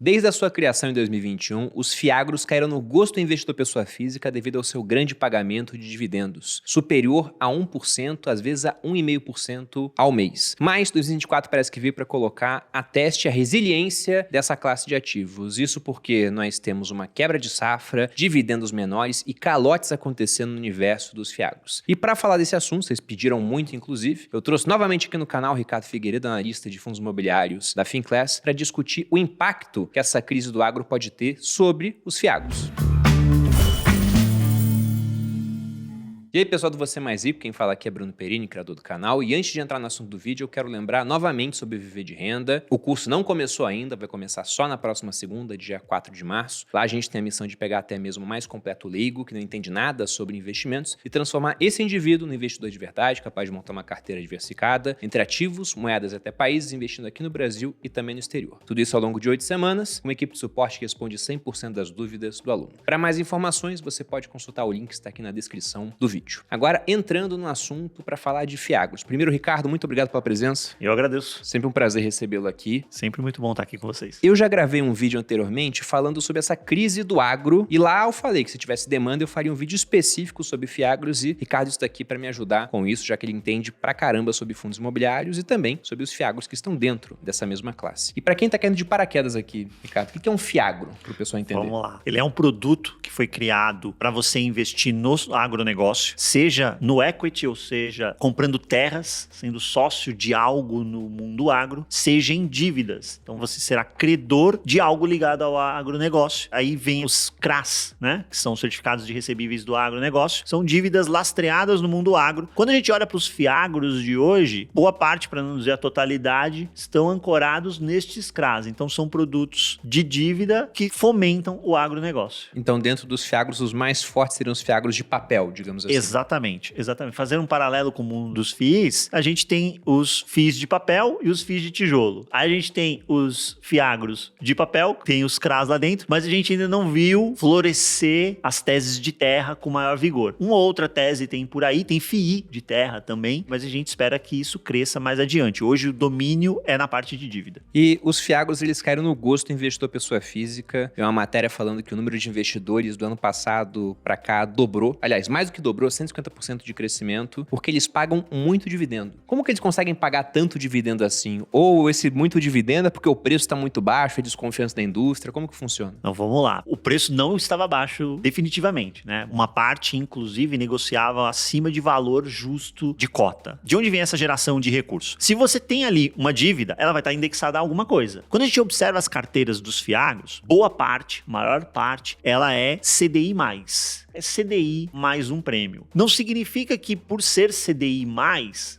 Desde a sua criação em 2021, os FIAGROS caíram no gosto do investidor pessoa física devido ao seu grande pagamento de dividendos, superior a 1%, às vezes a 1,5% ao mês. Mas 2024 parece que veio para colocar a teste a resiliência dessa classe de ativos. Isso porque nós temos uma quebra de safra, dividendos menores e calotes acontecendo no universo dos FIAGROS. E para falar desse assunto, vocês pediram muito inclusive, eu trouxe novamente aqui no canal o Ricardo Figueiredo, analista de fundos imobiliários da Finclass, para discutir o impacto que essa crise do agro pode ter sobre os FIAGROS. E aí, pessoal do Você Mais Rico, quem fala aqui é Bruno Perini, criador do canal. E antes de entrar no assunto do vídeo, eu quero lembrar novamente sobre Viver de Renda. O curso não começou ainda, vai começar só na próxima segunda, dia 4 de março. Lá a gente tem a missão de pegar até mesmo o mais completo leigo, que não entende nada sobre investimentos, e transformar esse indivíduo no investidor de verdade, capaz de montar uma carteira diversificada, entre ativos, moedas e até países, investindo aqui no Brasil e também no exterior. Tudo isso ao longo de 8 semanas, uma equipe de suporte que responde 100% das dúvidas do aluno. Para mais informações, você pode consultar o link que está aqui na descrição do vídeo. Agora, entrando no assunto para falar de FIAGROS. Primeiro, Ricardo, muito obrigado pela presença. Eu agradeço. Sempre um prazer recebê-lo aqui. Sempre muito bom estar aqui com vocês. Eu já gravei um vídeo anteriormente falando sobre essa crise do agro e lá eu falei que se tivesse demanda eu faria um vídeo específico sobre FIAGROS e Ricardo está aqui para me ajudar com isso, já que ele entende pra caramba sobre fundos imobiliários e também sobre os FIAGROS que estão dentro dessa mesma classe. E para quem tá caindo de paraquedas aqui, Ricardo, o que é um FIAGRO, para o pessoal entender? Vamos lá. Ele é um produto que foi criado para você investir no agronegócio, seja no equity, ou seja, comprando terras, sendo sócio de algo no mundo agro, seja em dívidas. Então você será credor de algo ligado ao agronegócio. Aí vem os CRAs, né? Que são certificados de recebíveis do agronegócio. São dívidas lastreadas no mundo agro. Quando a gente olha para os FIAGROS de hoje, boa parte, para não dizer a totalidade, estão ancorados nestes CRAs. Então são produtos de dívida que fomentam o agronegócio. Então dentro dos FIAGROS, os mais fortes seriam os FIAGROS de papel, digamos assim. Exatamente. Fazendo um paralelo com o mundo dos FIIs, a gente tem os FIIs de papel e os FIIs de tijolo. Aí a gente tem os FIAGROS de papel, tem os CRAs lá dentro, mas a gente ainda não viu florescer as teses de terra com maior vigor. Uma outra tese tem por aí, tem FII de terra também, mas a gente espera que isso cresça mais adiante. Hoje o domínio é na parte de dívida. E os FIAGROS, eles caíram no gosto do investidor pessoa física. Tem uma matéria falando que o número de investidores do ano passado para cá dobrou. Aliás, mais do que dobrou, 150% de crescimento, porque eles pagam muito dividendo. Como que eles conseguem pagar tanto dividendo assim? Ou esse muito dividendo é porque o preço está muito baixo, é desconfiança da indústria? Como que funciona? Então vamos lá. O preço não estava baixo definitivamente, né? Uma parte, inclusive, negociava acima de valor justo de cota. De onde vem essa geração de recursos? Se você tem ali uma dívida, ela vai estar indexada a alguma coisa. Quando a gente observa as carteiras dos FIAGROS, boa parte, maior parte, ela é CDI+. É CDI mais um prêmio. Não significa que por ser CDI+,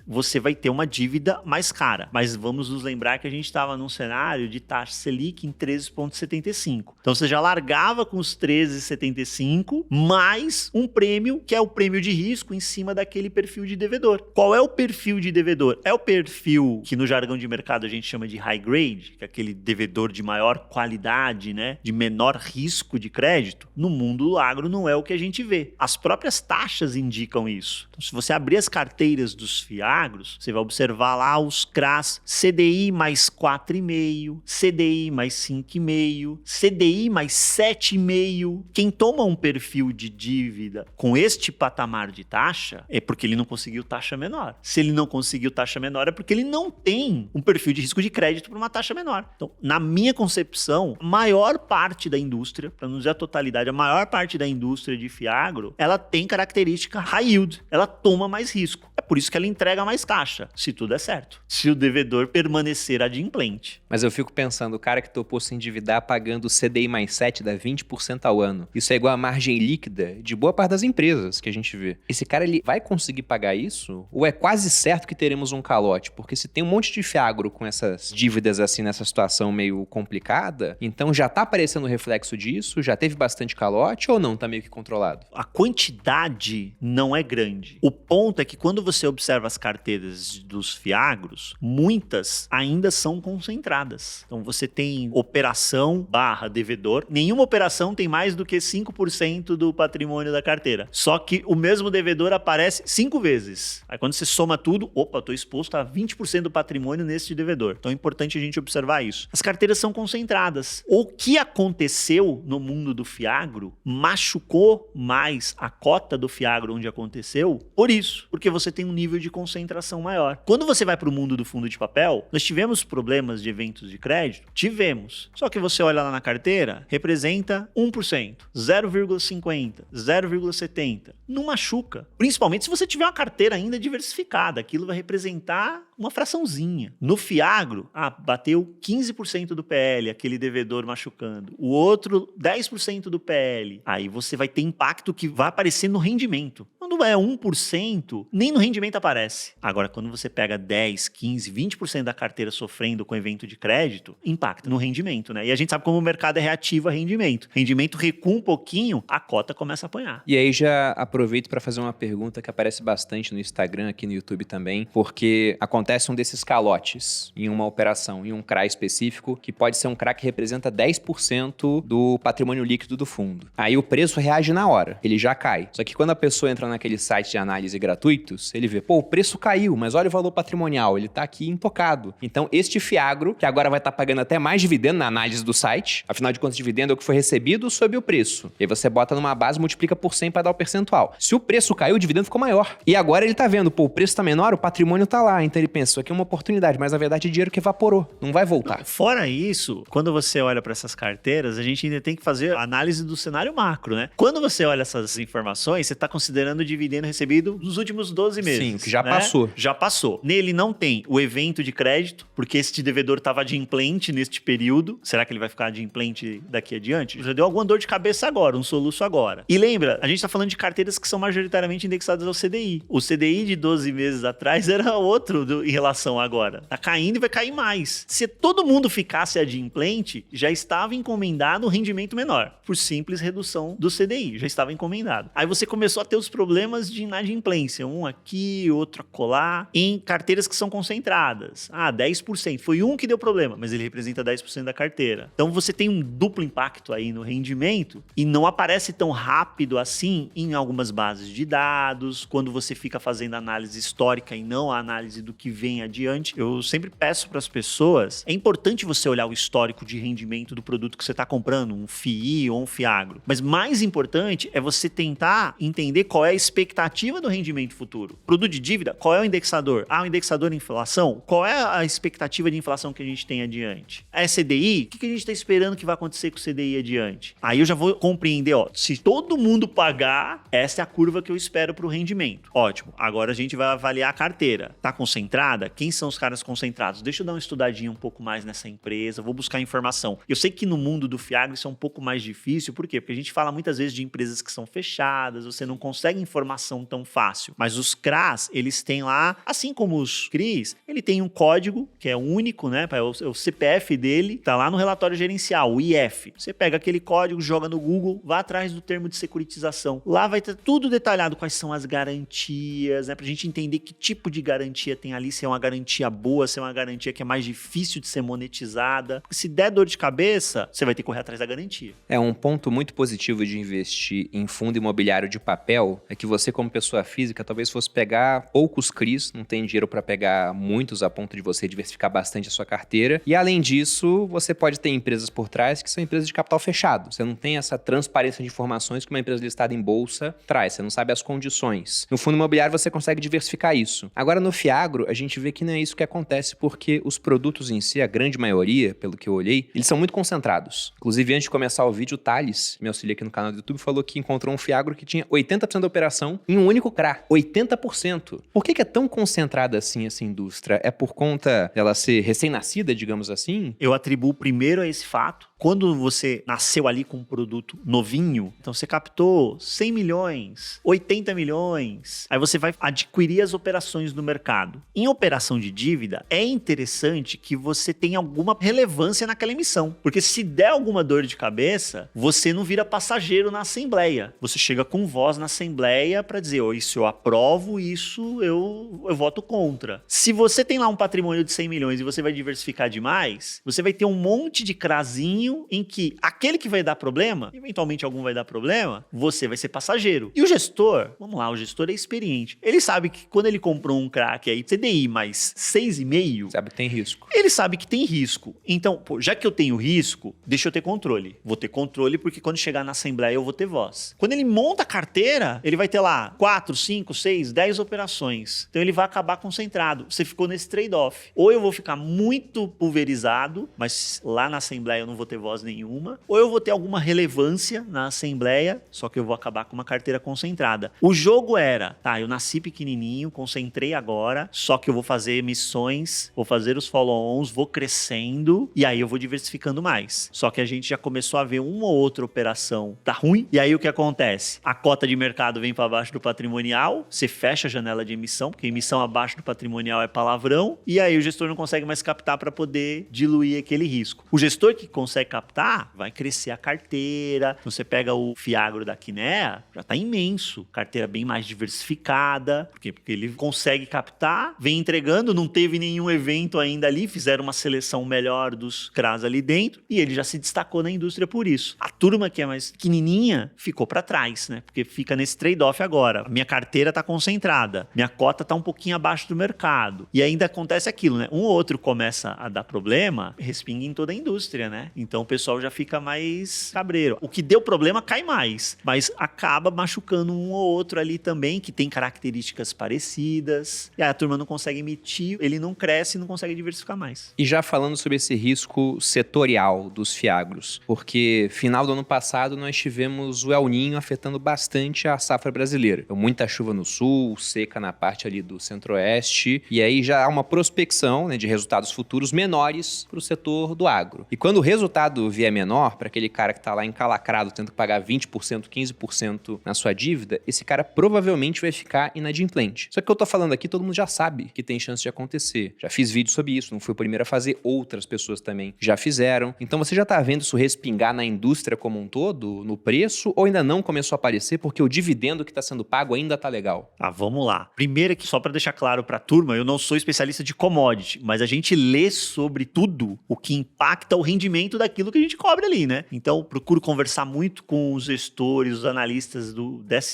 você vai ter uma dívida mais cara. Mas vamos nos lembrar que a gente estava num cenário de taxa Selic em 13,75. Então você já largava com os 13,75 mais um prêmio, que é o prêmio de risco em cima daquele perfil de devedor. Qual é o perfil de devedor? É o perfil que no jargão de mercado a gente chama de high grade, que é aquele devedor de maior qualidade, né? De menor risco de crédito. No mundo do agro não é o que a gente vê. As próprias taxas indicam isso. Então, se você abrir as carteiras dos FIAGROS, você vai observar lá os CRAs CDI mais 4,5, CDI mais 5,5, CDI mais 7,5. Quem toma um perfil de dívida com este patamar de taxa é porque ele não conseguiu taxa menor. Se ele não conseguiu taxa menor é porque ele não tem um perfil de risco de crédito para uma taxa menor. Então, na minha concepção, a maior parte da indústria, para não dizer a totalidade, a maior parte da indústria de FIAGRO, ela tem característica high yield. Ela toma mais risco. É por isso que ela entrega mais taxa, se tudo é certo. Se o devedor permanecer adimplente. Mas eu fico pensando, o cara que topou se endividar pagando CDI mais 7 dá 20% ao ano. Isso é igual a margem líquida de boa parte das empresas que a gente vê. Esse cara, ele vai conseguir pagar isso? Ou é quase certo que teremos um calote? Porque se tem um monte de FIAGRO com essas dívidas assim, nessa situação meio complicada, então já tá aparecendo o reflexo disso? Já teve bastante calote ou não? Tá meio que controlado? controlado? A quantidade não é grande. O ponto é que quando você observa as carteiras dos fiagros, muitas ainda são concentradas. Então você tem operação / devedor. Nenhuma operação tem mais do que 5% do patrimônio da carteira. Só que o mesmo devedor aparece 5 vezes. Aí quando você soma tudo, opa, estou exposto a 20% do patrimônio nesse devedor. Então é importante a gente observar isso. As carteiras são concentradas. O que aconteceu no mundo do fiagro machucou mais a cota do fiagro onde aconteceu por isso, porque você tem um nível de concentração maior. Quando você vai para o mundo do fundo de papel, nós tivemos problemas de eventos de crédito? Tivemos. Só que você olha lá na carteira, representa 1%, 0,50%, 0,70%. Não machuca. Principalmente se você tiver uma carteira ainda diversificada. Aquilo vai representar uma fraçãozinha. No fiagro, bateu 15% do PL, aquele devedor machucando. O outro, 10% do PL. Aí você vai ter impacto que vai aparecer no rendimento. Quando é 1%, nem no rendimento aparece. Agora, quando você pega 10, 15, 20% da carteira sofrendo com evento de crédito, impacta no rendimento, né? E a gente sabe como o mercado é reativo a rendimento. Rendimento recua um pouquinho, a cota começa a apanhar. E aí já aproveito para fazer uma pergunta que aparece bastante no Instagram, aqui no YouTube também, porque acontece um desses calotes em uma operação, em um CRA específico, que pode ser um CRA que representa 10% do patrimônio líquido do fundo. Aí o preço reage na hora, ele já cai. Só que quando a pessoa entra naquele site de análise gratuitos, ele vê, o preço caiu, mas olha o valor patrimonial, ele tá aqui intocado. Então, este fiagro, que agora vai estar pagando até mais dividendo na análise do site, afinal de contas, dividendo é o que foi recebido sob o preço. E aí você bota numa base, multiplica por 100 para dar o percentual. Se o preço caiu, o dividendo ficou maior. E agora ele tá vendo, o preço tá menor, o patrimônio tá lá. Então ele pensa, isso aqui é uma oportunidade, mas na verdade é dinheiro que evaporou, não vai voltar. Fora isso, quando você olha para essas carteiras, a gente ainda tem que fazer a análise do cenário macro, né? Quando você olha essas informações, você está considerando o dividendo recebido nos últimos 12 meses. Sim, que já passou. Já passou. Nele não tem o evento de crédito, porque este devedor estava adimplente neste período. Será que ele vai ficar adimplente daqui adiante? Já deu alguma dor de cabeça agora, um soluço agora. E lembra, a gente está falando de carteiras que são majoritariamente indexadas ao CDI. O CDI de 12 meses atrás era outro em relação a agora. Tá caindo e vai cair mais. Se todo mundo ficasse adimplente, já estava encomendado um rendimento menor, por simples redução do CDI, já estava encomendado. Aí você começou a ter os problemas de inadimplência, um aqui, outro acolá, em carteiras que são concentradas. 10%. Foi um que deu problema, mas ele representa 10% da carteira. Então você tem um duplo impacto aí no rendimento e não aparece tão rápido assim em algumas bases de dados, quando você fica fazendo análise histórica e não a análise do que vem adiante. Eu sempre peço para as pessoas, é importante você olhar o histórico de rendimento do produto que você está comprando, um FII ou um FIAGRO. Mas mais importante é você tentar entender qual é a expectativa do rendimento futuro. Produto de dívida, qual é o indexador? O indexador de inflação? Qual é a expectativa de inflação que a gente tem adiante? É CDI? O que a gente está esperando que vai acontecer com o CDI adiante? Aí eu já vou compreender, se todo mundo pagar, essa é a curva que eu espero para o rendimento. Ótimo, agora a gente vai avaliar a carteira. Está concentrada? Quem são os caras concentrados? Deixa eu dar uma estudadinha um pouco mais nessa empresa, vou buscar informação. Eu sei que no mundo do fiagro isso é um pouco mais difícil, por quê? Porque a gente fala muitas vezes de empresas que são fechadas, você não consegue informação tão fácil. Mas os CRAs, eles têm lá, assim como os CRIs, ele tem um código que é único, né? É o CPF dele, tá lá no relatório gerencial, o IF. Você pega aquele código, joga no Google, vai atrás do termo de securitização. Lá vai ter tudo detalhado, quais são as garantias, né? Pra gente entender que tipo de garantia tem ali, se é uma garantia boa, se é uma garantia que é mais difícil de ser monetizada. Porque se der dor de cabeça, você vai ter que correr atrás da garantia. Um ponto muito positivo de investir em fundo imobiliário de papel é que você, como pessoa física, talvez fosse pegar poucos CRIs, não tem dinheiro para pegar muitos a ponto de você diversificar bastante a sua carteira. E além disso, você pode ter empresas por trás que são empresas de capital fechado. Você não tem essa transparência de informações que uma empresa listada em bolsa traz. Você não sabe as condições. No fundo imobiliário você consegue diversificar isso. Agora no fiagro, a gente vê que não é isso que acontece, porque os produtos em si, a grande maioria, pelo que eu olhei, eles são muito concentrados. Inclusive, antes de começar o vídeo, o Thales, me auxilia aqui no canal do YouTube, falou que encontrou um fiagro que tinha 80% da operação em um único CRA. 80%. Por que é tão concentrada assim essa indústria? É por conta dela ser recém-nascida, digamos assim? Eu atribuo primeiro a esse fato, Quando você nasceu ali com um produto novinho, então você captou 100 milhões, 80 milhões, aí você vai adquirir as operações no mercado. Em operação de dívida, é interessante que você tenha alguma relevância naquela emissão, porque se der alguma dor de cabeça, você não vira passageiro na assembleia. Você chega com voz na assembleia para dizer, isso eu aprovo, isso eu voto contra. Se você tem lá um patrimônio de 100 milhões e você vai diversificar demais, você vai ter um monte de crasinho em que aquele que vai dar problema, eventualmente algum vai dar problema, você vai ser passageiro. E o gestor, vamos lá, o gestor é experiente. Ele sabe que quando ele comprou um CRAC aí, CDI mais 6,5, Sabe que tem risco. ele sabe que tem risco. Então, já que eu tenho risco, deixa eu ter controle. Vou ter controle porque quando chegar na assembleia eu vou ter voz. Quando ele monta a carteira, ele vai ter lá 4, 5, 6, 10 operações. Então ele vai acabar concentrado. Você ficou nesse trade-off. Ou eu vou ficar muito pulverizado, mas lá na assembleia eu não vou ter voz nenhuma. Ou eu vou ter alguma relevância na assembleia, só que eu vou acabar com uma carteira concentrada. O jogo era, eu nasci pequenininho, concentrei agora, só que eu vou fazer emissões, vou fazer os follow-ons, vou crescendo e aí eu vou diversificando mais. Só que a gente já começou a ver uma ou outra operação tá ruim, e aí o que acontece? A cota de mercado vem para baixo do patrimonial, você fecha a janela de emissão, porque emissão abaixo do patrimonial é palavrão, e aí o gestor não consegue mais captar para poder diluir aquele risco. O gestor que consegue captar, vai crescer a carteira. Então você pega o Fiagro da Kinea, já tá imenso, carteira bem mais diversificada, porque ele consegue captar, vem entregando, não teve nenhum evento ainda ali, fizeram uma seleção melhor dos CRAs ali dentro, e ele já se destacou na indústria por isso. A turma que é mais pequenininha ficou para trás, né? Porque fica nesse trade-off agora. A minha carteira tá concentrada, minha cota tá um pouquinho abaixo do mercado. E ainda acontece aquilo, né? Um ou outro começa a dar problema, respinga em toda a indústria, né? Então o pessoal já fica mais cabreiro. O que deu problema cai mais, mas acaba machucando um ou outro ali também, que tem características parecidas. E aí a turma não consegue emitir, ele não cresce e não consegue diversificar mais. E já falando sobre esse risco setorial dos fiagros, porque final do ano passado nós tivemos o El Niño afetando bastante a safra brasileira. Então, muita chuva no sul, seca na parte ali do centro-oeste, e aí já há uma prospecção, né, de resultados futuros menores para o setor do agro. E quando o resultado vier menor, para aquele cara que está lá encalacrado, tendo que pagar 20%, 15% na sua dívida, esse cara provavelmente vai ficar inadimplente. Só que o que eu tô falando aqui, todo mundo já sabe que tem chance de acontecer. Já fiz vídeo sobre isso, não fui o primeiro a fazer, outras pessoas também já fizeram. Então você já tá vendo isso respingar na indústria como um todo, no preço, ou ainda não começou a aparecer porque o dividendo que está sendo pago ainda tá legal? Vamos lá. Primeiro aqui, só para deixar claro para a turma, eu não sou especialista de commodity, mas a gente lê sobre tudo o que impacta o rendimento daquilo que a gente cobre ali, né? Então, procuro conversar muito com os gestores, os analistas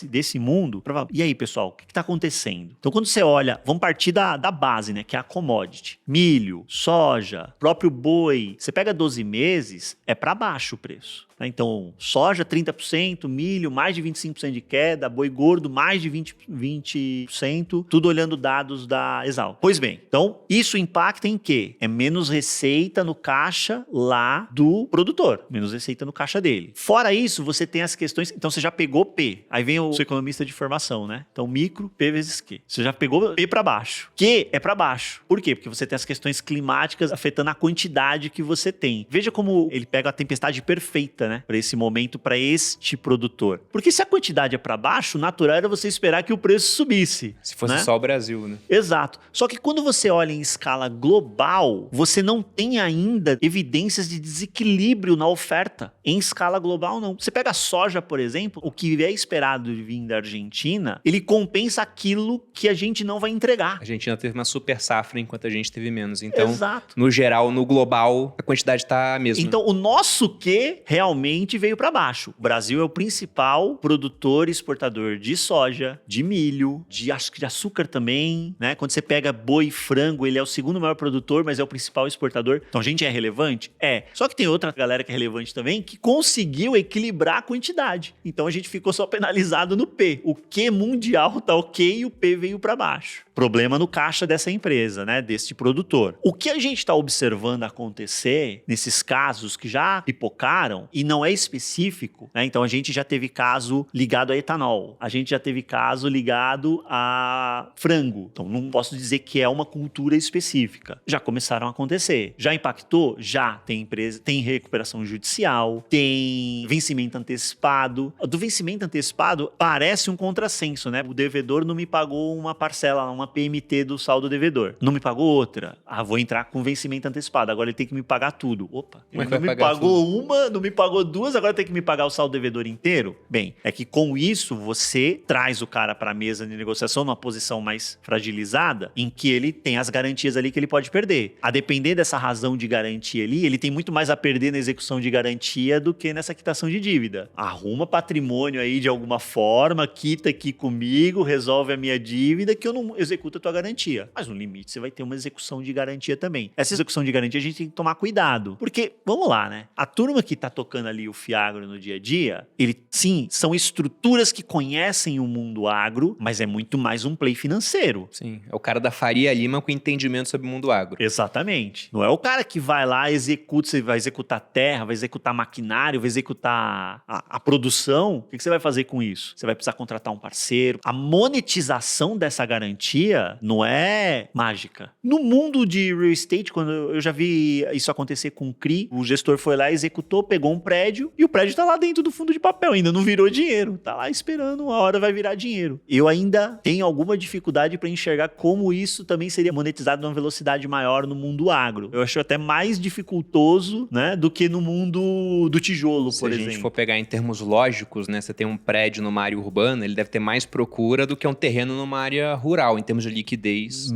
desse mundo. E aí, pessoal, o que está acontecendo? Então, quando você olha, vamos partir da base, né? Que é a commodity. Milho, soja, próprio boi. Você pega 12 meses, é para baixo o preço. Então, soja 30%, milho mais de 25% de queda, boi gordo mais de 20%, tudo olhando dados da Exal. Pois bem, então isso impacta em quê? É menos receita no caixa lá do produtor, menos receita no caixa dele. Fora isso, você tem as questões, então você já pegou P, aí vem o seu economista de formação, né? Então micro, P vezes Q. Você já pegou P para baixo. Q é para baixo. Por quê? Porque você tem as questões climáticas afetando a quantidade que você tem. Veja como ele pega a tempestade perfeita, né, para esse momento, para este produtor. Porque se a quantidade é para baixo, o natural era você esperar que o preço subisse. Se fosse, né? Só o Brasil, né? Exato. Só que quando você olha em escala global, você não tem ainda evidências de desequilíbrio na oferta. Em escala global, não. Você pega a soja, por exemplo, o que é esperado de vir da Argentina, ele compensa aquilo que a gente não vai entregar. A Argentina teve uma super safra enquanto a gente teve menos. Então, Exato. No geral, no global, a quantidade tá a mesma. Então, o nosso Q realmente veio para baixo. O Brasil é o principal produtor e exportador de soja, de milho, acho que de açúcar também, né? Quando você pega boi e frango, ele é o segundo maior produtor, mas é o principal exportador. Então, a gente é relevante? É. Só que tem outra galera que é relevante também, que conseguiu equilibrar a quantidade. Então, a gente ficou só penalizado no P. O Q mundial tá ok e o P veio para baixo. Problema no caixa dessa empresa, né? Deste produtor. O que a gente está observando acontecer nesses casos que já pipocaram e não é específico, né? Então a gente já teve caso ligado a etanol, a gente já teve caso ligado a frango. Então não posso dizer que é uma cultura específica. Já começaram a acontecer. Já impactou? Já. Tem tem recuperação judicial, tem vencimento antecipado. Do vencimento antecipado parece um contrassenso, né? O devedor não me pagou uma parcela, uma PMT do saldo devedor. Não me pagou outra. Vou entrar com vencimento antecipado. Agora ele tem que me pagar tudo. Opa, ele não me pagou uma, não me pagou duas, agora tem que me pagar o saldo devedor inteiro? Bem, é que com isso você traz o cara para a mesa de negociação numa posição mais fragilizada, em que ele tem as garantias ali que ele pode perder. A depender dessa razão de garantia ali, ele tem muito mais a perder na execução de garantia do que nessa quitação de dívida. Arruma patrimônio aí de alguma forma, quita aqui comigo, resolve a minha dívida que eu não executo a tua garantia. Mas no limite você vai ter uma execução de garantia também. Essa execução de garantia a gente tem que tomar cuidado. Porque, vamos lá, né? A turma que tá tocando ali o Fiagro no dia a dia, sim, são estruturas que conhecem o mundo agro, mas é muito mais um play financeiro. Sim, é o cara da Faria Lima com entendimento sobre o mundo agro. Exatamente. Não é o cara que vai lá, executa, você vai executar terra, vai executar maquinário, vai executar a produção. O que você vai fazer com isso? Você vai precisar contratar um parceiro. A monetização dessa garantia não é mágica. No mundo de real estate, quando eu já vi isso acontecer com o CRI, o gestor foi lá, executou, pegou um prédio e o prédio tá lá dentro do fundo de papel, ainda não virou dinheiro. Tá lá esperando, uma hora vai virar dinheiro. Eu ainda tenho alguma dificuldade para enxergar como isso também seria monetizado numa velocidade maior no mundo agro. Eu acho até mais dificultoso, né, do que no mundo do tijolo, por exemplo. Se a gente for pegar em termos lógicos, né, você tem um prédio numa área urbana, ele deve ter mais procura do que um terreno numa área rural, em termos de liquidez.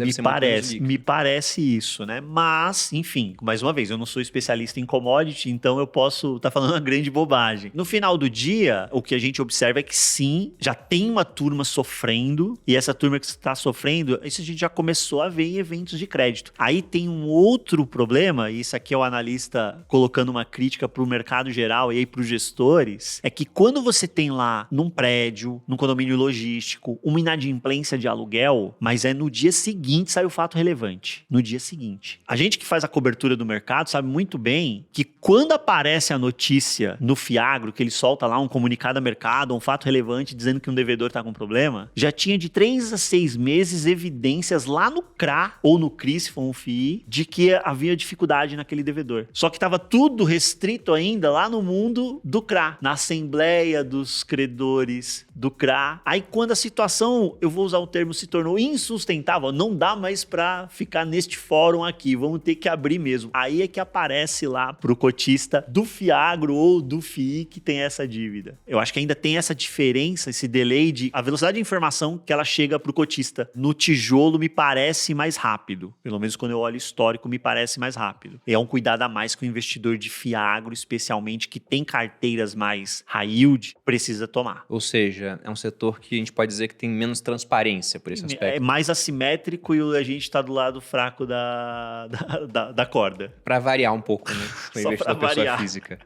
Me parece isso, né? Mas, enfim, mais uma vez, eu não sou especialista em commodity, então eu posso estar falando uma grande bobagem. No final do dia, o que a gente observa é que sim, já tem uma turma sofrendo, e essa turma que está sofrendo, isso a gente já começou a ver em eventos de crédito. Aí tem um outro problema, e isso aqui é o analista colocando uma crítica para o mercado geral e aí para os gestores, é que quando você tem lá num prédio, num condomínio logístico, uma inadimplência de aluguel, mas é no dia seguinte sai o fato relevante. No dia seguinte. A gente que faz a cobertura do mercado sabe muito bem que quando aparece a notícia no Fiagro, que ele solta lá um comunicado a mercado, um fato relevante dizendo que um devedor está com problema, já tinha de 3 a 6 meses evidências lá no CRA ou no CRI, se for um FII, de que havia dificuldade naquele devedor. Só que estava tudo restrito ainda lá no mundo do CRA, na assembleia dos credores do CRA. Aí quando a situação, eu vou usar o termo, se tornou insustentável, não dá mais para ficar neste fórum aqui, vamos ter que abrir mesmo. Aí é que aparece lá pro cotista do Fiagro ou do FII que tem essa dívida. Eu acho que ainda tem essa diferença, esse delay de a velocidade de informação que ela chega pro cotista. No tijolo me parece mais rápido. Pelo menos quando eu olho histórico me parece mais rápido. É um cuidado a mais que o investidor de Fiagro, especialmente que tem carteiras mais high yield, precisa tomar. Ou seja, é um setor que a gente pode dizer que tem menos transparência por esse aspecto. É mais assimétrico e a gente está do lado fraco da corda. Para variar um pouco, né? Com o investidor pessoa variar. Física.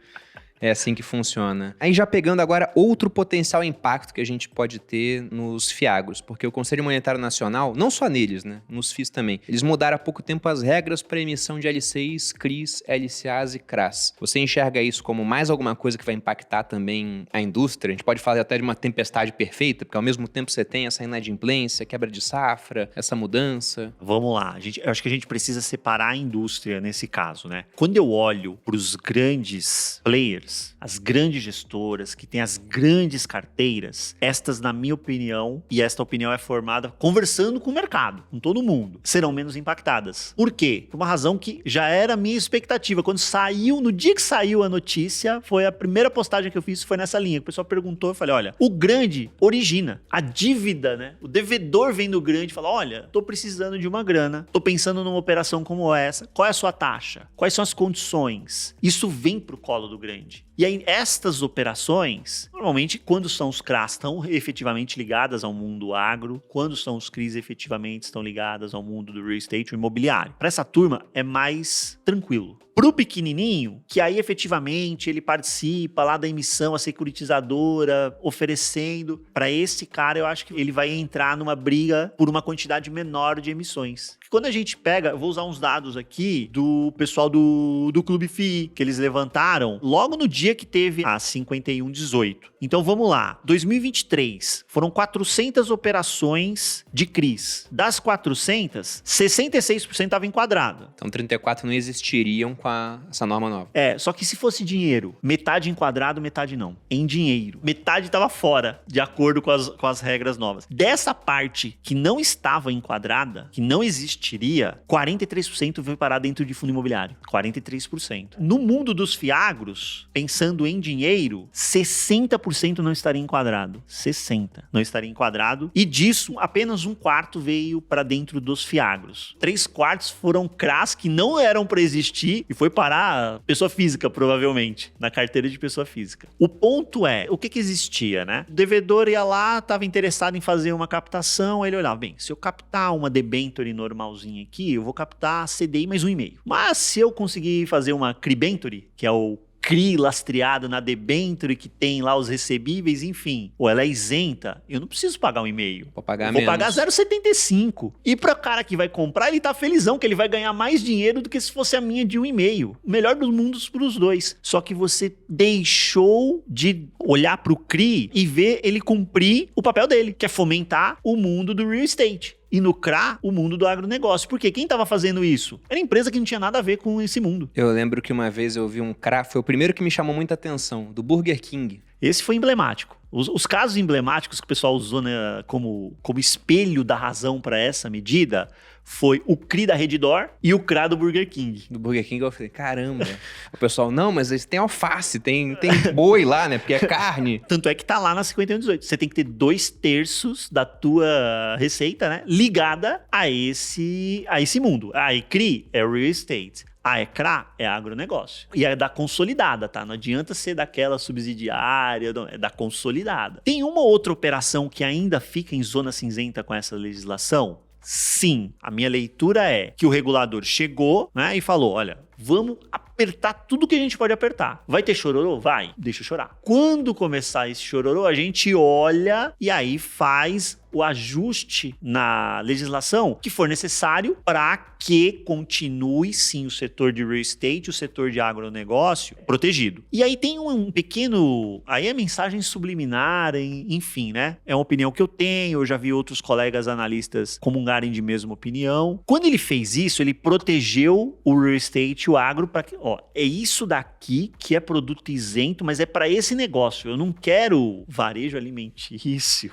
É assim que funciona. Aí já pegando agora outro potencial impacto que a gente pode ter nos Fiagros, porque o Conselho Monetário Nacional, não só neles, né, nos FIIs também, eles mudaram há pouco tempo as regras para emissão de LCIs, CRIs, LCAs e CRAs. Você enxerga isso como mais alguma coisa que vai impactar também a indústria? A gente pode falar até de uma tempestade perfeita, porque ao mesmo tempo você tem essa inadimplência, quebra de safra, essa mudança. Vamos lá, eu acho que a gente precisa separar a indústria nesse caso, né? Quando eu olho para os grandes players, as grandes gestoras, que têm as grandes carteiras, estas, na minha opinião, e esta opinião é formada conversando com o mercado, com todo mundo, serão menos impactadas. Por quê? Por uma razão que já era a minha expectativa. Quando saiu, no dia que saiu a notícia, foi a primeira postagem que eu fiz, foi nessa linha. O pessoal perguntou, eu falei, olha, o grande origina a dívida, né? O devedor vem do grande e fala, olha, tô precisando de uma grana, tô pensando numa operação como essa, qual é a sua taxa? Quais são as condições? Isso vem pro colo do grande. E aí, estas operações, normalmente, quando são os CRAs, estão efetivamente ligadas ao mundo agro, quando são os CRIs, efetivamente estão ligadas ao mundo do real estate, o imobiliário. Para essa turma, é mais tranquilo. Pro pequenininho, que aí efetivamente ele participa lá da emissão, a securitizadora oferecendo, para esse cara eu acho que ele vai entrar numa briga por uma quantidade menor de emissões. Quando a gente pega, eu vou usar uns dados aqui do pessoal do Clube FII, que eles levantaram logo no dia dia que teve a 5118. Então vamos lá. 2023 foram 400 operações de CRIs. Das 400, 66% estava enquadrado. Então 34 não existiriam com essa norma nova. Só que se fosse dinheiro, metade enquadrado, metade não. Em dinheiro. Metade estava fora, de acordo com as regras novas. Dessa parte que não estava enquadrada, que não existiria, 43% veio parar dentro de fundo imobiliário. 43%. No mundo dos fiagros, pensando em dinheiro, 60% não estaria enquadrado. 60% não estaria enquadrado. E disso, apenas 1/4 veio para dentro dos fiagros. 3/4 foram CRAs que não eram para existir e foi parar pessoa física, provavelmente, na carteira de pessoa física. O ponto é, o que existia, né? O devedor ia lá, estava interessado em fazer uma captação, ele olhava, bem, se eu captar uma debenture normalzinha aqui, eu vou captar CDI mais 1,5. Mas se eu conseguir fazer uma cribenture, que é o CRI lastreado na debenture que tem lá os recebíveis, enfim, ou ela é isenta, eu não preciso pagar 1,5. Vou pagar menos. Vou pagar 0,75. E para o cara que vai comprar, ele tá felizão que ele vai ganhar mais dinheiro do que se fosse a minha de 1,5. O melhor dos mundos para os dois. Só que você deixou de olhar para o CRI e ver ele cumprir o papel dele, que é fomentar o mundo do real estate. E lucrar o mundo do agronegócio. Porque quem estava fazendo isso? Era empresa que não tinha nada a ver com esse mundo. Eu lembro que uma vez eu vi um CRA, foi o primeiro que me chamou muita atenção, do Burger King. Esse foi emblemático. Os casos emblemáticos que o pessoal usou, né, como espelho da razão para essa medida foi o CRI da Redditor e o CRA do Burger King. Do Burger King eu falei, caramba. O pessoal, não, mas eles têm alface, tem boi lá, né? Porque é carne. Tanto é que tá lá na 5118. Você tem que ter 2/3 da tua receita, né, ligada a esse mundo. A CRI é real estate. A ECRA é agronegócio. E é da consolidada, tá? Não adianta ser daquela subsidiária, não, é da consolidada. Tem uma outra operação que ainda fica em zona cinzenta com essa legislação? Sim. A minha leitura é que o regulador chegou, né, e falou, olha, vamos apertar tudo que a gente pode apertar. Vai ter chororô? Vai. Deixa eu chorar. Quando começar esse chororô, a gente olha e aí faz o ajuste na legislação que for necessário para que continue, sim, o setor de real estate, o setor de agronegócio protegido. E aí tem um pequeno... Aí é mensagem subliminar, enfim, né? É uma opinião que eu tenho, eu já vi outros colegas analistas comungarem de mesma opinião. Quando ele fez isso, ele protegeu o real estate, o agro, para que, é isso daqui que é produto isento, mas é para esse negócio. Eu não quero varejo alimentício,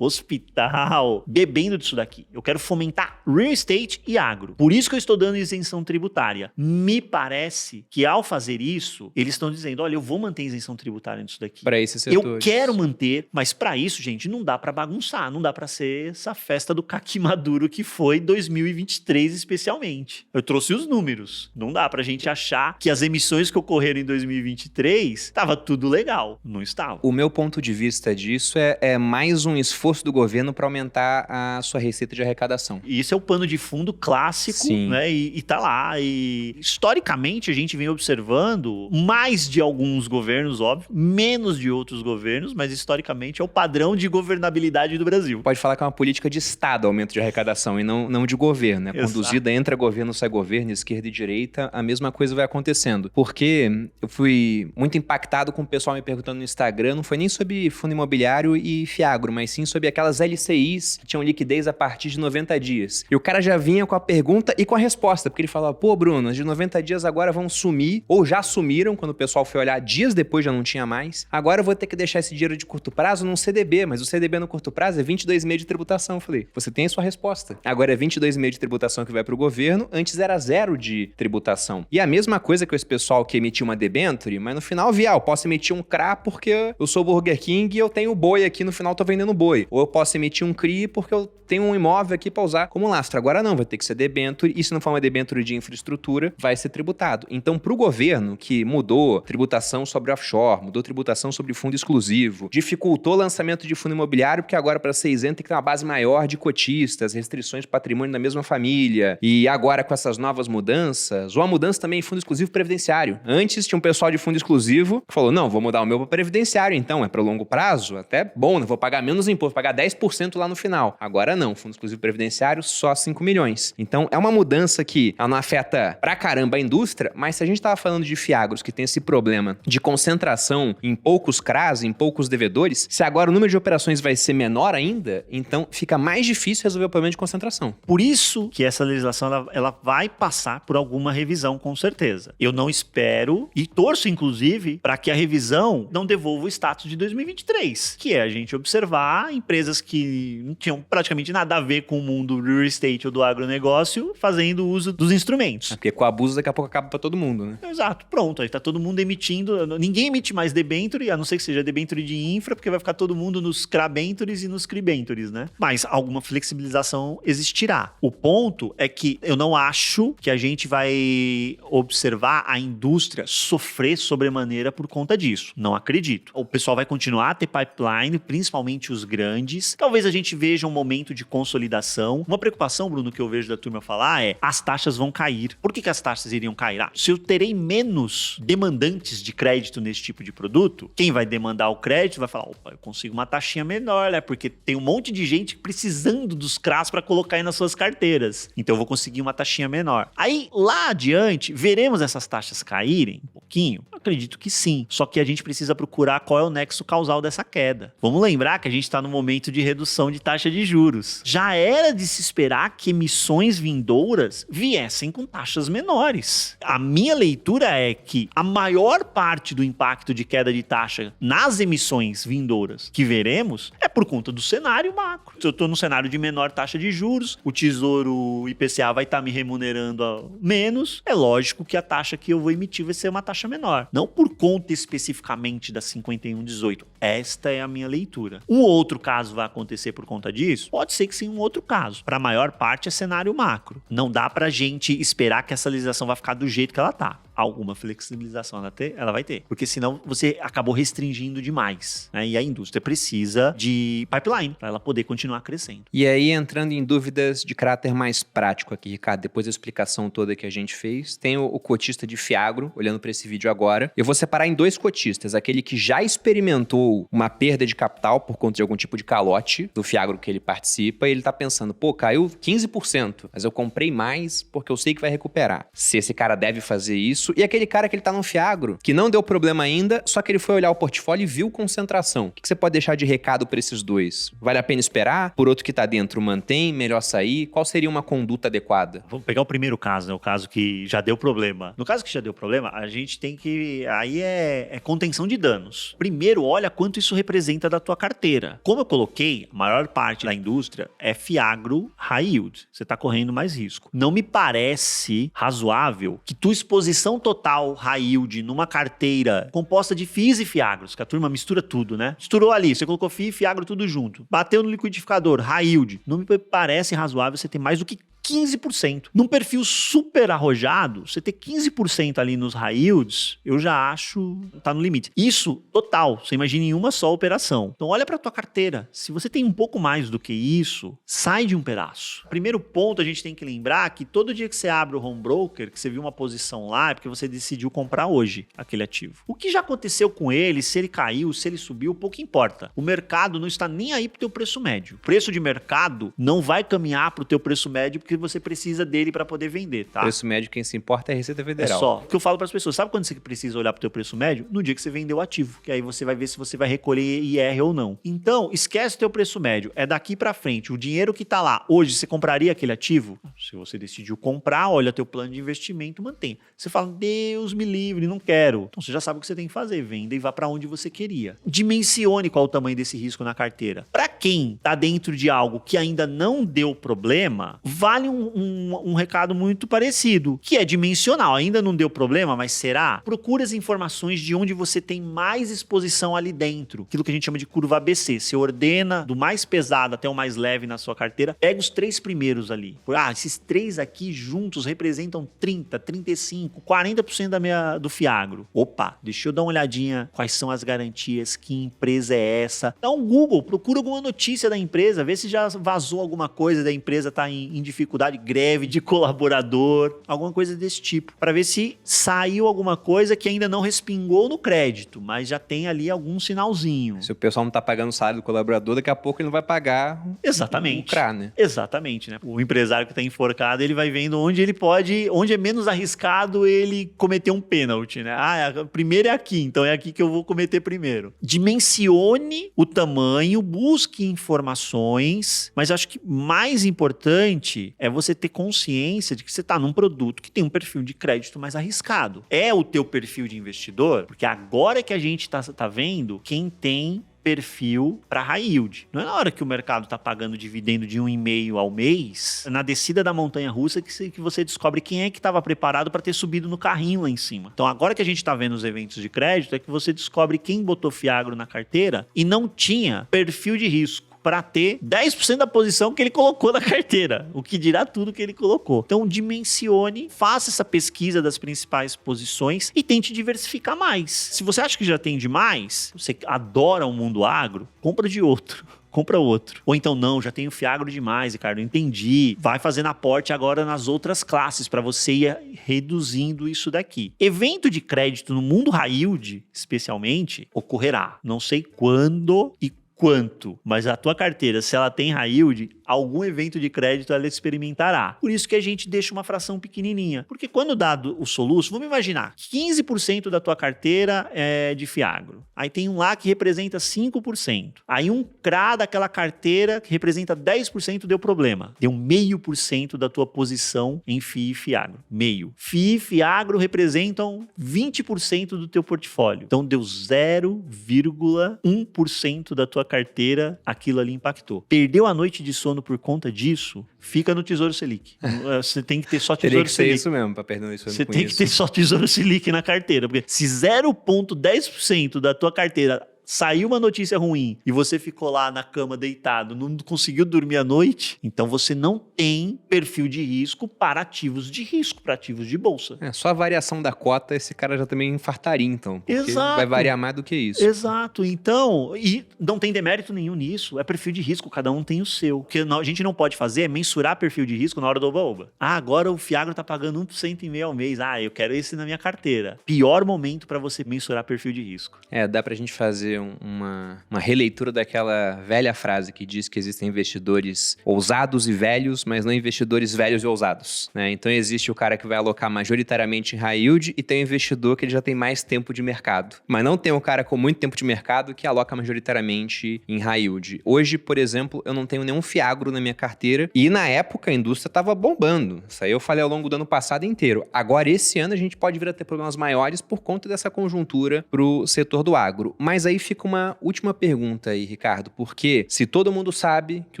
hospital, bebendo disso daqui. Eu quero fomentar real estate e agro. Por isso que eu estou dando isenção tributária. Me parece que ao fazer isso, eles estão dizendo, olha, eu vou manter isenção tributária nisso daqui. Para esses setores. Eu quero manter, mas para isso, gente, não dá para bagunçar, não dá para ser essa festa do caqui maduro que foi 2023 especialmente. Eu trouxe os números. Não dá pra gente achar que as emissões que ocorreram em 2023 estava tudo legal. Não estava. O meu ponto de vista disso é mais um esforço do governo para aumentar a sua receita de arrecadação. E isso é o pano de fundo clássico, sim, né? E tá lá. E historicamente a gente vem observando mais de alguns governos, óbvio, menos de outros governos, mas historicamente é o padrão de governabilidade do Brasil. Pode falar que é uma política de Estado, aumento de arrecadação, e não de governo, né? Conduzida, entra governo, sai governo, esquerda e direita, a mesma coisa vai acontecendo. Porque eu fui muito impactado com o pessoal me perguntando no Instagram, não foi nem sobre fundo imobiliário e fiagro, mas sim sobre aquelas LCIs que tinham liquidez a partir de 90 dias. E o cara já vinha com a pergunta e com a resposta, porque ele falava, pô, Bruno, as de 90 dias agora vão sumir, ou já sumiram, quando o pessoal foi olhar, dias depois já não tinha mais. Agora eu vou ter que deixar esse dinheiro de curto prazo num CDB, mas o CDB no curto prazo é 22,5 de tributação. Eu falei, você tem a sua resposta. Agora é 22,5 de tributação que vai pro governo, antes era 0 de tributação. E a mesma coisa que esse pessoal que emitiu uma debenture, mas no final eu posso emitir um CRA porque eu sou Burger King e eu tenho boi aqui, no final tô vendendo boi. Ou eu posso emitir um CRI porque eu tenho um imóvel aqui para usar como lastro. Agora não, vai ter que ser debenture, e se não for uma debenture de infraestrutura, vai ser tributado. Então, pro governo que mudou tributação sobre offshore, mudou tributação sobre fundo exclusivo, dificultou o lançamento de fundo imobiliário, porque agora para ser isento tem que ter uma base maior de cotistas, restrições de patrimônio da mesma família, e agora com essas novas mudanças, ou a mudança também em fundo exclusivo previdenciário. Antes tinha um pessoal de fundo exclusivo que falou, não, vou mudar o meu para previdenciário, então é para longo prazo, até bom, né? Vou pagar menos imposto, vou pagar 10% lá no final. Agora não, fundo exclusivo previdenciário só 5 milhões. Então é uma mudança que ela não afeta pra caramba a indústria, mas se a gente tava falando de fiagros que tem esse problema de concentração em poucos CRAs, em poucos devedores, se agora o número de operações vai ser menor ainda, então fica mais difícil resolver o problema de concentração. Por isso que essa legislação ela vai passar por alguma revisão, com certeza. Eu não espero e torço, inclusive, para que a revisão não devolva o status de 2023, que é a gente observar empresas que não tinham praticamente nada a ver com o mundo do real estate ou do agronegócio fazendo uso dos instrumentos. Porque com o abuso daqui a pouco acaba para todo mundo, né? Exato, pronto. Aí tá todo mundo emitindo. Ninguém emite mais debenture, a não ser que seja debenture de infra, porque vai ficar todo mundo nos crabentures e nos cribentures, né? Mas alguma flexibilização existirá. O ponto é que eu não acho que a gente vai observar a indústria sofrer sobremaneira por conta disso. Não acredito. O pessoal vai continuar a ter pipeline, principalmente os grandes. Talvez a gente veja um momento de consolidação. Uma preocupação, Bruno, que eu vejo da turma falar é as taxas vão cair. Por que as taxas iriam cair? Se eu terei menos demandantes de crédito nesse tipo de produto, quem vai demandar o crédito vai falar, opa, eu consigo uma taxinha menor, né? Porque tem um monte de gente precisando dos CRAs para colocar aí nas suas carteiras. Então eu vou conseguir uma taxinha menor. Aí, lá adiante, veremos essas taxas caírem um pouquinho? Eu acredito que sim. Só que a gente precisa procurar qual é o nexo causal dessa queda. Vamos lembrar que a gente está no momento de redução de taxa de juros. Já era de se esperar que emissões vindouras viessem com taxas menores. A minha leitura é que a maior parte do impacto de queda de taxa nas emissões vindouras que veremos é por conta do cenário macro. Se eu estou no cenário de menor taxa de juros, o Tesouro IPCA vai estar me remunerando menos, é lógico que a taxa que eu vou emitir vai ser uma taxa menor. Não por conta especificamente da 5118. Esta é a minha leitura. Um outro caso vai acontecer por conta disso? Pode ser que sim, um outro caso. Para a maior parte é cenário macro. Não dá pra gente esperar que essa legislação vai ficar do jeito que ela tá. Alguma flexibilização ela vai ter. Porque senão você acabou restringindo demais, né? E a indústria precisa de pipeline para ela poder continuar crescendo. E aí, entrando em dúvidas de caráter mais prático aqui, Ricardo, depois da explicação toda que a gente fez, tem o cotista de fiagro, olhando para esse vídeo agora. Eu vou separar em dois cotistas. Aquele que já experimentou uma perda de capital por conta de algum tipo de calote do fiagro que ele participa, e ele tá pensando, pô, caiu 15%, mas eu comprei mais porque eu sei que vai recuperar. Se esse cara deve fazer isso, e aquele cara que ele tá no fiagro, que não deu problema ainda, só que ele foi olhar o portfólio e viu concentração. O que você pode deixar de recado para esses dois? Vale a pena esperar? Por outro que tá dentro, mantém? Melhor sair? Qual seria uma conduta adequada? Vamos pegar o primeiro caso, né? O caso que já deu problema. No caso que já deu problema, a gente tem que... Aí é contenção de danos. Primeiro, olha quanto isso representa da tua carteira. Como eu coloquei, a maior parte da indústria é fiagro high yield. Você tá correndo mais risco. Não me parece razoável que tua exposição total high yield numa carteira composta de FIIs e fiagros, que a turma mistura tudo, né? Misturou ali, você colocou FII e fiagro tudo junto. Bateu no liquidificador, high yield. Não me parece razoável você ter mais do que 15%. Num perfil super arrojado, você ter 15% ali nos high yields, eu já acho tá no limite. Isso, total, você imagina em uma só operação. Então olha pra tua carteira. Se você tem um pouco mais do que isso, sai de um pedaço. Primeiro ponto, a gente tem que lembrar que todo dia que você abre o home broker, que você viu uma posição lá, é porque você decidiu comprar hoje aquele ativo. O que já aconteceu com ele, se ele caiu, se ele subiu, pouco importa. O mercado não está nem aí pro teu preço médio. O preço de mercado não vai caminhar pro teu preço médio, porque você precisa dele para poder vender, tá? Preço médio, quem se importa é a Receita Federal. É só. O que eu falo para as pessoas, sabe quando você precisa olhar para o teu preço médio? No dia que você vendeu o ativo, que aí você vai ver se você vai recolher IR ou não. Então, esquece o teu preço médio, é daqui para frente. O dinheiro que tá lá, hoje, você compraria aquele ativo? Se você decidiu comprar, olha teu plano de investimento, mantém. Você fala, Deus me livre, não quero. Então, você já sabe o que você tem que fazer, venda e vá para onde você queria. Dimensione qual o tamanho desse risco na carteira. Para quem tá dentro de algo que ainda não deu problema, vale um recado muito parecido, que é dimensional. Ainda não deu problema, mas será? Procure as informações de onde você tem mais exposição ali dentro. Aquilo que a gente chama de curva ABC. Você ordena do mais pesado até o mais leve na sua carteira. Pega os 3 primeiros ali. Esses 3 aqui juntos representam 30, 35, 40% do fiagro. Opa, deixa eu dar uma olhadinha quais são as garantias, que empresa é essa. Dá um Google, procura alguma notícia da empresa, vê se já vazou alguma coisa da empresa tá em dificuldade dificuldade, greve de colaborador, alguma coisa desse tipo, para ver se saiu alguma coisa que ainda não respingou no crédito, mas já tem ali algum sinalzinho. Se o pessoal não tá pagando o salário do colaborador, daqui a pouco ele não vai pagar Exatamente. o CRA, né? Exatamente, né? O empresário que tá enforcado, ele vai vendo onde ele pode, onde é menos arriscado ele cometer um pênalti, né? Ah, primeiro é aqui, então é aqui que eu vou cometer primeiro. Dimensione o tamanho, busque informações, mas acho que mais importante é você ter consciência de que você está num produto que tem um perfil de crédito mais arriscado. É o teu perfil de investidor? Porque agora é que a gente tá vendo quem tem perfil para high yield. Não é na hora que o mercado está pagando dividendo de 1,5 ao mês, na descida da montanha-russa que você descobre quem é que estava preparado para ter subido no carrinho lá em cima. Então agora que a gente está vendo os eventos de crédito, é que você descobre quem botou fiagro na carteira e não tinha perfil de risco para ter 10% da posição que ele colocou na carteira, o que dirá tudo que ele colocou. Então dimensione, faça essa pesquisa das principais posições e tente diversificar mais. Se você acha que já tem demais, você adora o mundo agro, compra de outro. Compra outro. Ou então, não, já tenho fiagro demais, Ricardo, entendi. Vai fazendo aporte agora nas outras classes para você ir reduzindo isso daqui. Evento de crédito no mundo high yield, especialmente, ocorrerá. Não sei quando e quanto, mas a tua carteira, se ela tem high yield, algum evento de crédito ela experimentará. Por isso que a gente deixa uma fração pequenininha. Porque quando dado o soluço, vamos imaginar, 15% da tua carteira é de fiagro. Aí tem um lá que representa 5%. Aí um CRA daquela carteira que representa 10% deu problema. Deu 0,5% da tua posição em FII e fiagro. Meio. FII e fiagro representam 20% do teu portfólio. Então deu 0,1% da tua carteira, aquilo ali impactou. Perdeu a noite de sono por conta disso, fica no Tesouro Selic. Você tem que ter só Tesouro Selic. Teria que ser isso mesmo, para perder isso. Você tem que ter só Tesouro Selic na carteira, porque se 0,10% da tua carteira saiu uma notícia ruim e você ficou lá na cama deitado, não conseguiu dormir à noite, então você não tem perfil de risco para ativos de risco, para ativos de bolsa. Só a variação da cota, esse cara já também infartaria, então. Porque Exato. Vai variar mais do que isso. Exato. Então, e não tem demérito nenhum nisso, é perfil de risco, cada um tem o seu. O que a gente não pode fazer é mensurar perfil de risco na hora do oba-oba. Ah, agora o fiagro tá pagando 1,5% ao mês. Ah, eu quero esse na minha carteira. Pior momento para você mensurar perfil de risco. Dá pra gente fazer uma releitura daquela velha frase que diz que existem investidores ousados e velhos, mas não investidores velhos e ousados, né? Então existe o cara que vai alocar majoritariamente em high yield e tem o investidor que ele já tem mais tempo de mercado. Mas não tem o cara com muito tempo de mercado que aloca majoritariamente em high yield. Hoje, por exemplo, eu não tenho nenhum fiagro na minha carteira e na época a indústria estava bombando. Isso aí eu falei ao longo do ano passado inteiro. Agora, esse ano, a gente pode vir a ter problemas maiores por conta dessa conjuntura pro setor do agro. Mas aí fica uma última pergunta aí, Ricardo, porque se todo mundo sabe que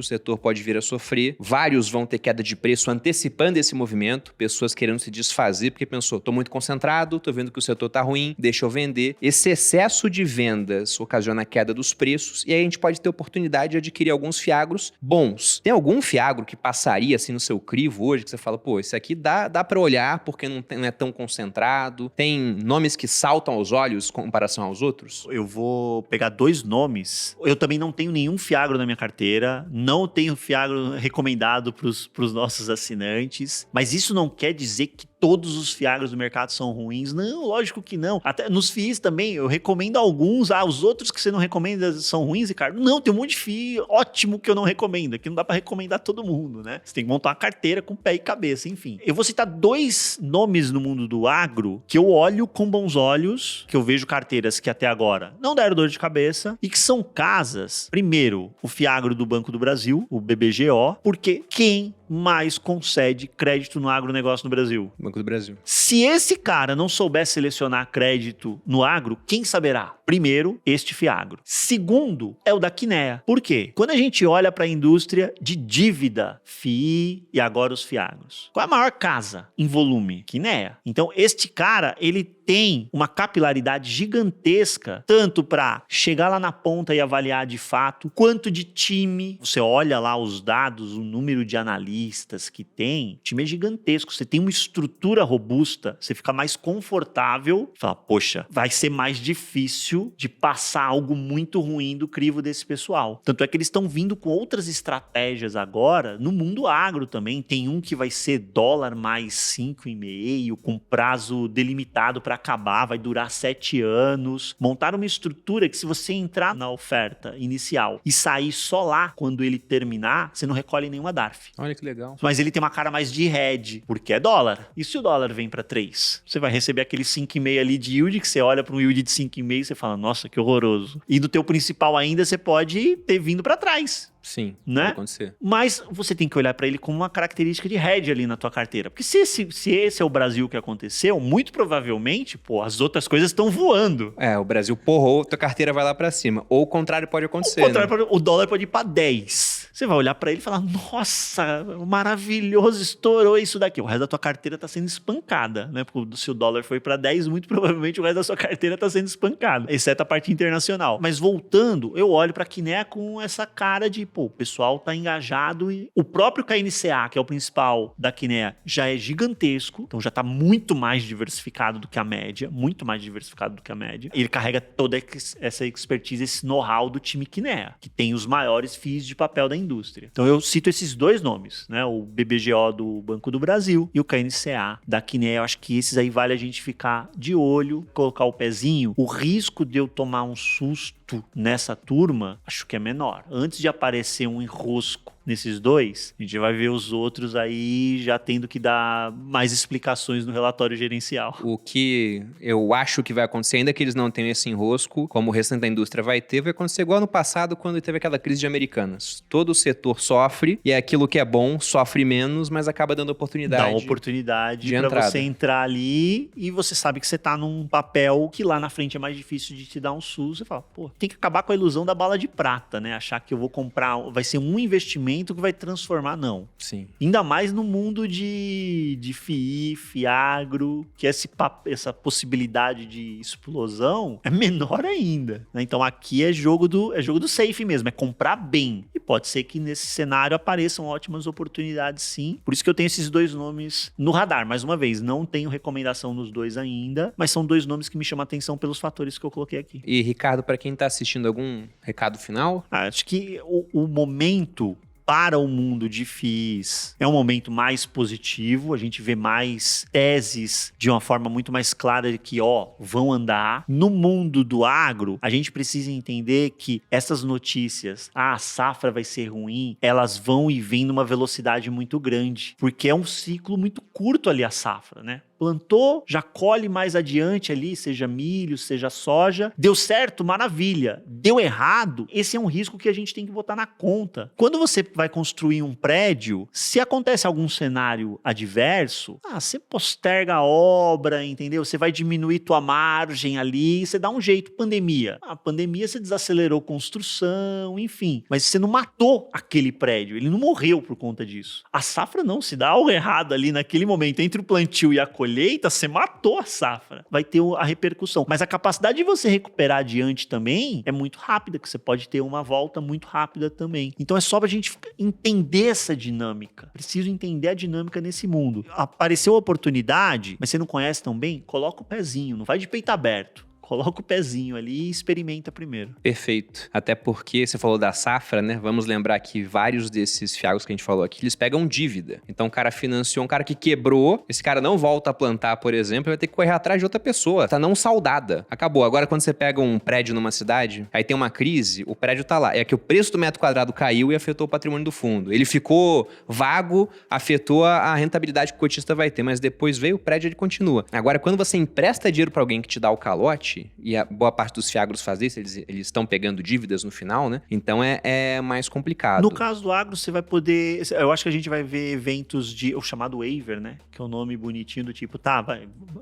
o setor pode vir a sofrer, vários vão ter queda de preço antecipando esse movimento, pessoas querendo se desfazer porque pensou, tô muito concentrado, tô vendo que o setor tá ruim, deixa eu vender. Esse excesso de vendas ocasiona a queda dos preços e aí a gente pode ter oportunidade de adquirir alguns fiagros bons. Tem algum fiagro que passaria assim no seu crivo hoje, que você fala, pô, esse aqui dá pra olhar porque não é tão concentrado? Tem nomes que saltam aos olhos em comparação aos outros? Eu vou pegar 2 nomes. Eu também não tenho nenhum fiagro na minha carteira, não tenho fiagro recomendado pros nossos assinantes, mas isso não quer dizer que todos os fiagros do mercado são ruins. Não, lógico que não. Até nos FIIs também, eu recomendo alguns. Os outros que você não recomenda são ruins, Ricardo? Não, tem um monte de FII ótimo que eu não recomendo, que não dá pra recomendar todo mundo, né? Você tem que montar uma carteira com pé e cabeça, enfim. Eu vou citar 2 nomes no mundo do agro que eu olho com bons olhos, que eu vejo carteiras que até agora não deram dor de cabeça e que são casas. Primeiro, o fiagro do Banco do Brasil, o BBGO, porque quem mais concede crédito no agronegócio no Brasil? Banco do Brasil. Se esse cara não souber selecionar crédito no agro, quem saberá? Primeiro, este fiagro. Segundo, é o da Kinea. Por quê? Quando a gente olha para a indústria de dívida, FII e agora os fiagros, qual é a maior casa em volume? Kinea. Então, este cara, ele tem uma capilaridade gigantesca, tanto para chegar lá na ponta e avaliar de fato, quanto de time. Você olha lá os dados, o número de analistas, analistas que tem, o time é gigantesco, você tem uma estrutura robusta, você fica mais confortável, fala, poxa, vai ser mais difícil de passar algo muito ruim do crivo desse pessoal. Tanto é que eles estão vindo com outras estratégias agora, no mundo agro também, tem um que vai ser dólar mais 5,5, com prazo delimitado para acabar, vai durar 7 anos. Montaram uma estrutura que se você entrar na oferta inicial e sair só lá quando ele terminar, você não recolhe nenhuma DARF. Olha que legal. Mas ele tem uma cara mais de hedge, porque é dólar. E se o dólar vem para 3? Você vai receber aquele 5,5 ali de yield, que você olha para um yield de 5,5 e você fala, nossa, que horroroso. E do teu principal ainda, você pode ter vindo para trás. Sim, né? pode acontecer. Mas você tem que olhar para ele como uma característica de hedge ali na tua carteira. Porque se esse é o Brasil que aconteceu, muito provavelmente, pô, as outras coisas estão voando. O Brasil porrou, tua carteira vai lá para cima. Ou o contrário pode acontecer. O dólar pode ir para 10. Você vai olhar para ele e falar, nossa, maravilhoso, estourou isso daqui. O resto da tua carteira tá sendo espancada, né? Porque se o dólar foi para 10, muito provavelmente o resto da sua carteira tá sendo espancado, exceto a parte internacional. Mas voltando, eu olho para a Kinea com essa cara de, pô, o pessoal tá engajado e o próprio KNCA, que é o principal da Kinea, já é gigantesco, então já tá muito mais diversificado do que a média, muito mais diversificado do que a média. Ele carrega toda essa expertise, esse know-how do time Kinea, que tem os maiores FIIs de papel da indústria. Então eu cito esses dois nomes, né? O BBGO do Banco do Brasil e o KNCA da Kinea. Eu acho que esses aí vale a gente ficar de olho, colocar o pezinho. O risco de eu tomar um susto nessa turma, acho que é menor. Antes de aparecer um enrosco nesses dois, a gente vai ver os outros aí já tendo que dar mais explicações no relatório gerencial. O que eu acho que vai acontecer, ainda que eles não tenham esse enrosco, como o restante da indústria vai acontecer igual no passado, quando teve aquela crise de Americanas. Todo o setor sofre, e aquilo que é bom sofre menos, mas acaba dando oportunidade. Dá oportunidade para você entrar ali e você sabe que você tá num papel que lá na frente é mais difícil de te dar um SUS. Você fala, pô, tem que acabar com a ilusão da bala de prata, né? Achar que eu vou comprar, vai ser um investimento que vai transformar, não. Sim. Ainda mais no mundo de FII, FIAGRO, que essa possibilidade de explosão é menor ainda, né? Então aqui é jogo do safe mesmo, é comprar bem. E pode ser que nesse cenário apareçam ótimas oportunidades, sim. Por isso que eu tenho esses dois nomes no radar. Mais uma vez, não tenho recomendação nos dois ainda, mas são dois nomes que me chamam a atenção pelos fatores que eu coloquei aqui. E Ricardo, para quem está assistindo, algum recado final? Acho que o momento para o mundo de FIIs é um momento mais positivo, a gente vê mais teses de uma forma muito mais clara de que, vão andar. No mundo do agro, a gente precisa entender que essas notícias, a safra vai ser ruim, elas vão e vêm numa velocidade muito grande, porque é um ciclo muito curto ali a safra, né? Plantou, já colhe mais adiante ali, seja milho, seja soja. Deu certo? Maravilha. Deu errado? Esse é um risco que a gente tem que botar na conta. Quando você vai construir um prédio, se acontece algum cenário adverso, você posterga a obra, entendeu? Você vai diminuir tua margem ali, você dá um jeito. Pandemia. A pandemia você desacelerou construção, enfim. Mas você não matou aquele prédio, ele não morreu por conta disso. A safra não, se dá algo errado ali naquele momento, entre o plantio e a colheita, você matou a safra. Vai ter a repercussão. Mas a capacidade de você recuperar adiante também é muito rápida, que você pode ter uma volta muito rápida também. Então é só pra gente entender essa dinâmica. Preciso entender a dinâmica nesse mundo. Apareceu a oportunidade, mas você não conhece tão bem? Coloca o pezinho, não vai de peito aberto. Coloca o pezinho ali e experimenta primeiro. Perfeito. Até porque você falou da safra, né? Vamos lembrar que vários desses fiagos que a gente falou aqui, eles pegam dívida. Então o cara financiou um cara que quebrou, esse cara não volta a plantar, por exemplo, vai ter que correr atrás de outra pessoa. Tá não saldada. Acabou. Agora quando você pega um prédio numa cidade, aí tem uma crise, o prédio tá lá. É que o preço do metro quadrado caiu e afetou o patrimônio do fundo. Ele ficou vago, afetou a rentabilidade que o cotista vai ter, mas depois veio o prédio e ele continua. Agora quando você empresta dinheiro pra alguém que te dá o calote, e a boa parte dos fiagros faz isso, eles estão pegando dívidas no final, né? Então é mais complicado. No caso do agro, você vai poder... Eu acho que a gente vai ver eventos o chamado waiver, né? Que é um nome bonitinho do tipo,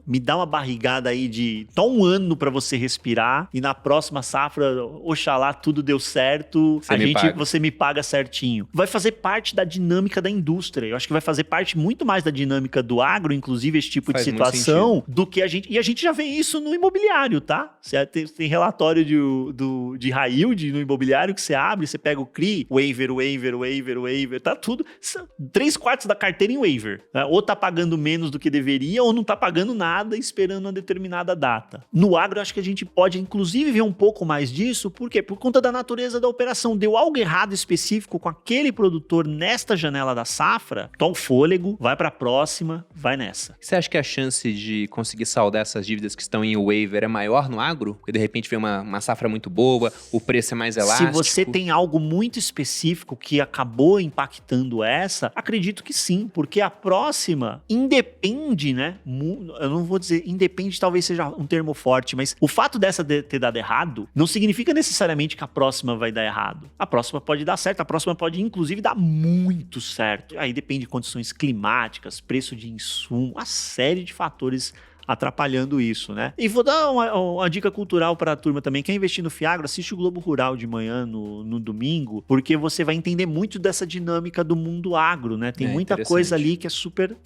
me dá uma barrigada aí de... Só um ano pra você respirar e na próxima safra, oxalá, tudo deu certo, você me paga certinho. Vai fazer parte da dinâmica da indústria. Eu acho que vai fazer parte muito mais da dinâmica do agro, inclusive esse tipo de situação, do que a gente... E a gente já vê isso no imobiliário relatório, tá? Você tem relatório de high yield no imobiliário que você abre, você pega o CRI, waiver, tá tudo. 3/4 da carteira em waiver. Né? Ou tá pagando menos do que deveria, ou não tá pagando nada esperando uma determinada data. No agro, acho que a gente pode, inclusive, ver um pouco mais disso. Por quê? Por conta da natureza da operação. Deu algo errado específico com aquele produtor nesta janela da safra, toma o fôlego, vai pra próxima, vai nessa. Você acha que a chance de conseguir saldar essas dívidas que estão em waiver é maior no agro? Porque de repente vem uma safra muito boa, o preço é mais elástico? Se você tem algo muito específico que acabou impactando essa, acredito que sim, porque a próxima independe, né? Eu não vou dizer independe, talvez seja um termo forte, mas o fato dessa ter dado errado não significa necessariamente que a próxima vai dar errado. A próxima pode dar certo, a próxima pode inclusive dar muito certo. Aí depende de condições climáticas, preço de insumo, uma série de fatores atrapalhando isso, né? E vou dar uma dica cultural para a turma também. Quer investir no Fiagro, assiste o Globo Rural de manhã no domingo, porque você vai entender muito dessa dinâmica do mundo agro, né? Tem muita coisa ali que é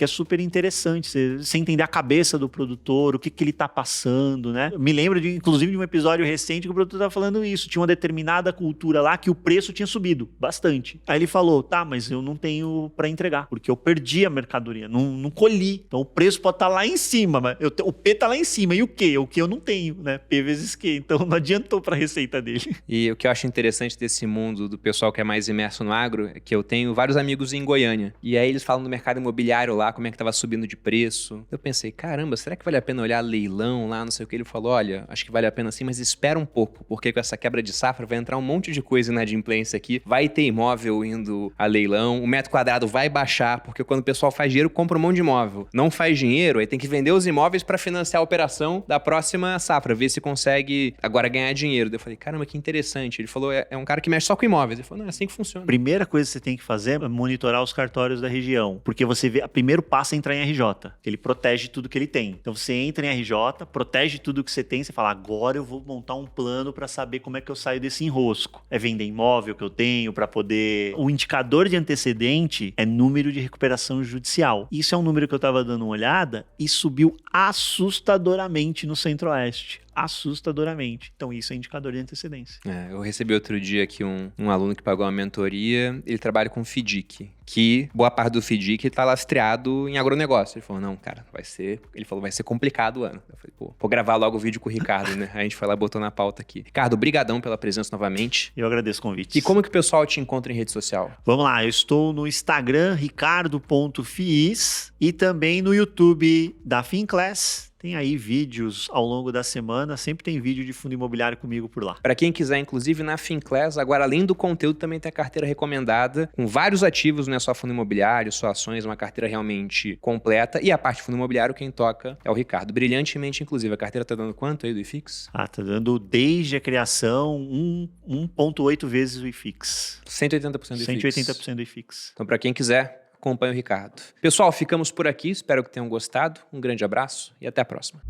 super interessante. Você entender a cabeça do produtor, o que ele tá passando, né? Eu me lembro, inclusive, de um episódio recente que o produtor tava falando isso. Tinha uma determinada cultura lá que o preço tinha subido bastante. Aí ele falou, tá, mas eu não tenho para entregar, porque eu perdi a mercadoria, não colhi. Então o preço pode estar lá em cima, mas o P tá lá em cima. E o Q? O que eu não tenho, né? P vezes Q. Então não adiantou pra receita dele. E o que eu acho interessante desse mundo do pessoal que é mais imerso no agro é que eu tenho vários amigos em Goiânia. E aí eles falam do mercado imobiliário lá, como é que tava subindo de preço. Eu pensei, caramba, será que vale a pena olhar leilão lá, não sei o que? Ele falou, olha, acho que vale a pena sim, mas espera um pouco, porque com essa quebra de safra vai entrar um monte de coisa inadimplência aqui. Vai ter imóvel indo a leilão, o metro quadrado vai baixar, porque quando o pessoal faz dinheiro, compra um monte de imóvel. Não faz dinheiro, aí tem que vender os imóveis para financiar a operação da próxima safra, ver se consegue agora ganhar dinheiro. Daí eu falei, caramba, que interessante. Ele falou, é um cara que mexe só com imóveis. Ele falou, não, é assim que funciona. Primeira coisa que você tem que fazer é monitorar os cartórios da região, porque você vê, primeiro passo é entrar em RJ, que ele protege tudo que ele tem. Então você entra em RJ, protege tudo que você tem, você fala, agora eu vou montar um plano para saber como é que eu saio desse enrosco. É vender imóvel que eu tenho para poder... O indicador de antecedente é número de recuperação judicial. Isso é um número que eu tava dando uma olhada e subiu assustadoramente no Centro-Oeste. Assustadoramente. Então isso é indicador de antecedência. Eu recebi outro dia aqui um aluno que pagou uma mentoria, ele trabalha com FDIC, que boa parte do FDIC está lastreado em agronegócio. Ele falou, não, cara, vai ser complicado o ano. Eu falei, pô, vou gravar logo o vídeo com o Ricardo, né? Aí a gente foi lá, botou na pauta aqui. Ricardo, brigadão pela presença novamente. Eu agradeço o convite. E como que o pessoal te encontra em rede social? Vamos lá, eu estou no Instagram, ricardo.fiis, e também no YouTube da Finclass. Tem aí vídeos ao longo da semana, sempre tem vídeo de fundo imobiliário comigo por lá. Para quem quiser, inclusive na Finclass, agora além do conteúdo também tem a carteira recomendada, com vários ativos, não é só fundo imobiliário, só ações, uma carteira realmente completa. E a parte de fundo imobiliário, quem toca é o Ricardo. Brilhantemente, inclusive. A carteira tá dando quanto aí do IFIX? Tá dando desde a criação 1,8 vezes o IFIX. 180% do IFIX. 180% do IFIX. Então, para quem quiser, acompanhe o Ricardo. Pessoal, ficamos por aqui. Espero que tenham gostado. Um grande abraço e até a próxima.